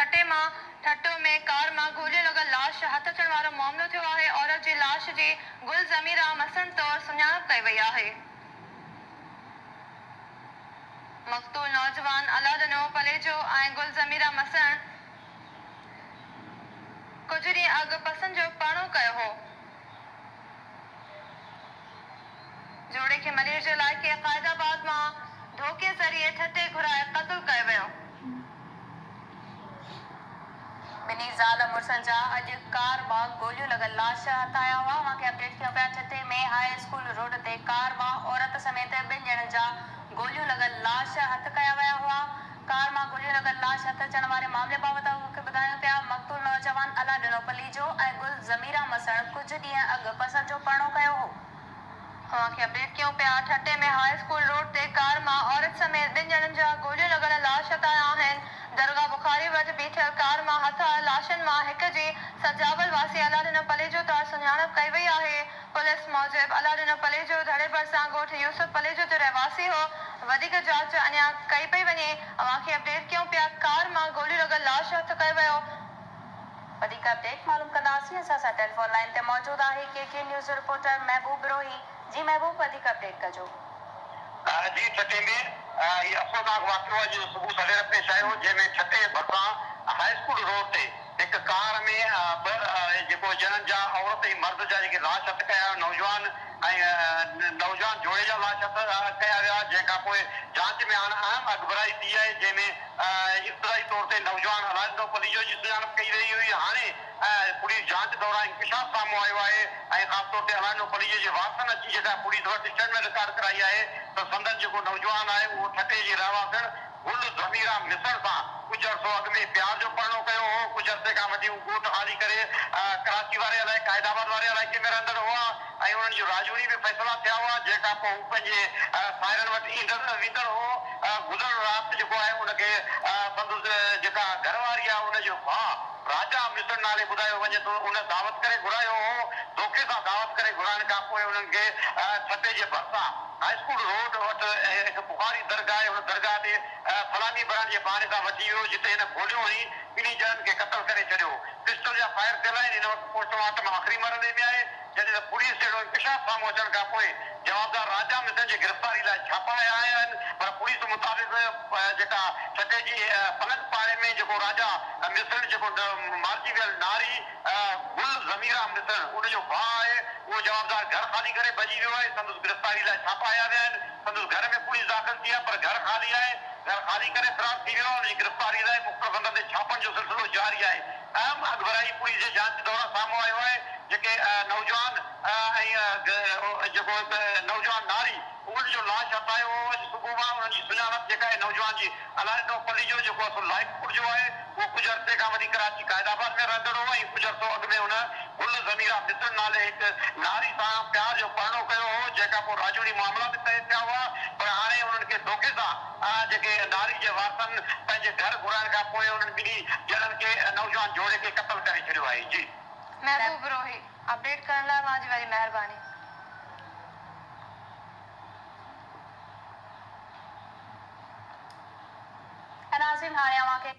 ठट्टो में कार मां गोली लॻल लाश हथ अचण वारो मामलो थियो आहे। औरत जी लाश जी गुल ज़मीरा मसन तौरु सुञाणप कई वई आहे। मक़तूल नौजवान अलादनो पलेजो ऐं गुल ज़मीरा मसन कुझु ॾींहं अॻु पसंदि जो पाणो कयो हो। जोड़े खे मलेर जे इलाइक़े क़ाइदाबाद मां धोखे ज़रिए ठटे घुराए क़त्ल कयो वियो। ॿिन्ही ज़ाल मुड़ुसनि जा अॼु कार मां गोलियूं लॻल लाश हथ आया हुआ। मूंखे अपडेट कयो पिया ठटे में हाई स्कूल रोड ते कार मां औरत समेत ॿिनि ॼणनि जा गोलियूं लॻल लाश हथ कया विया हुआ। कार मां गोलियूं लॻल लाश हथ अचण वारे मामले बाबति मूंखे ॿुधायो पिया मक़तूल नौजवान अलादनो पलीजो ऐं गुल ज़मीरा मसण कुझु ॾींहं अॻु पसंदि जो पाणो कयो हो। मूंखे अपडेट कयो पिया ठटे में हाई स्कूल रोड ते कार मां औरत समेत ॿिनि ॼणनि जा गोलियूं लॻल लाश हथ आया आहिनि। दरगाह बुखारी वटि बीठल कार मां हथ आयल लाशनि मां हिक जी सजावल वासी अलादनो पलेजो तौरु सुञाणप कई वई आहे। पुलिस मूजिबि अलादनो पलेजो धड़े भरिसां ॻोठ यूसुफ पलेजो जो रहिवासी हो। वधीक जांच अञा कई पई वञे। मूंखे अपडेट कयो पिया कार मां गोलियूं लॻल लाश हथ कयो वियो। वधीक अपडेट मालूम कंदासीं। असां सां टेलीफोन लाइन ते मौजूदु आहे के न्यूज़ रिपोर्टर महबूब बिरोही। जी महबूब, वधीक अपडेट कजो। जी छठे में ये अफ़सोसनाक वाक़ियो अॼु सुबुह सवेर पेश आयो जंहिंमें छठे भरिसां हाई स्कूल रोड ते हिकु कार में जेको ॼणनि जा औरत ऐं मर्द जा जेके लाश हथ कया नौजवान ऐं नौजवान जोड़े जा लाश हथ कया विया। जंहिंखां पोइ जांच में हाणे अहम अॻुभराई थी आहे जंहिंमें इब्तिदाई तौर ते नौजवान अलादनो पलीजो जी सुञाणप कई रही हुई। हाणे पुलिस जांच दौरान इंकशाफ साम्हूं आयो आहे ऐं ख़ासि तौर ते अलादनो पलीजो जे वारसनि अची जेका पुलिस वटि स्टेटमेंट रिकॉर्ड कराई आहे त संदन जेको नौजवान आहे उहो ठटे जी रहवासण गुल ज़मीरा मिसण सां कुझु अर्सो अॻु में प्यार जो परणो कयो हो। कुझु अर्से खां वठी हू ॻोठ खाली करे कराची वारे इलाइक़े क़ाइदाबाद वारे इलाइक़े में रहंदड़ हुआ ऐं उन्हनि जी राजूरी में फ़ैसिला थिया हुआ जंहिंखां पोइ हू पंहिंजे साहिरनि वटि ईंदड़ वेंदड़ हो। गुज़र राति जेको आहे उनखे संदसि जेका घरवारी आहे उनजो भाउ राजा मिसण नाले ॿुधायो वञे थो। उन दावत करे घुरायो हो। धोखे सां दावत करे घुराइण खां पोइ उन्हनि खे छटे जे भरिसां हाई स्कूल रोड वटि हिकु बुखारी दरगाह आहे। उन दरगाह ते सलामी भरण जे बहाने सां वठी वियो जिते हिन गोलियूं हणी ॿिन्ही ॼणनि खे क़त्ल करे छॾियो। पिस्टल जा फायर थियल आहिनि। हिन वक़्तु पोस्टमार्टम आख़िरी मरहले में आहे जॾहिं त पुलिस जहिड़ो इंकशाफ साम्हूं अचण खां पोइ जवाबदार राजा मिसण जी गिरफ़्तारी लाइ छापा आया आहिनि। पर पुलिस मुताबिक़ जेका छटे जी पलंग पाड़े में जेको राजा मिसण जेको मारिजी वियल नारी गुल ज़मीरा मिसण उनजो भाउ आहे उहो जवाबदार घर ख़ाली करे भॼी वियो आहे। संदसि गिरफ़्तारी लाइ छापा आया विया आहिनि। संदसि घर में पुलिस दाख़िल थी आहे पर घर ख़ाली आहे। घर ख़ाली करे फ़रार थी वियो। उनजी गिरफ़्तारी लाइ मुख़्तलिफ़ हंधनि ते छापनि जो सिलसिलो जारी आहे। अहम अॻुभराई पुलिस जे जांच दौरान साम्हूं आयो आहे जेके नौजवान ऐं जेको नौजवान नारी उनजो लाश हथायो हो अॼु सुबुह मां। उन्हनि जी सुञाणप जेका आहे नौजवान जी अलादनो पलीजो जेको असुल लाइकपुर जो आहे उहो कुझु अर्से खां वठी कराची क़ाइदाबाद में रहंदड़ हो ऐं कुझु अर्सो अॻु में हुन गुल ज़मीरा मिसण नाले हिकु नारी सां प्यार जो पाणो कयो हो जंहिंखां पोइ राजूरी मामला बि तइ थिया हुआ। पर हाणे उन्हनि खे धोखे सां जेके नारी जे वारसनि पंहिंजे घर घुराइण खां पोइ उन्हनि ॿिन्ही ॼणनि खे नौजवान जोड़े खे क़त्ल करे छॾियो आहे। जी महबूब बिरोही, अपडेट करण लाइ तव्हांजी वरी महिरबानी। नाज़रीन, हाणे अव्हांखे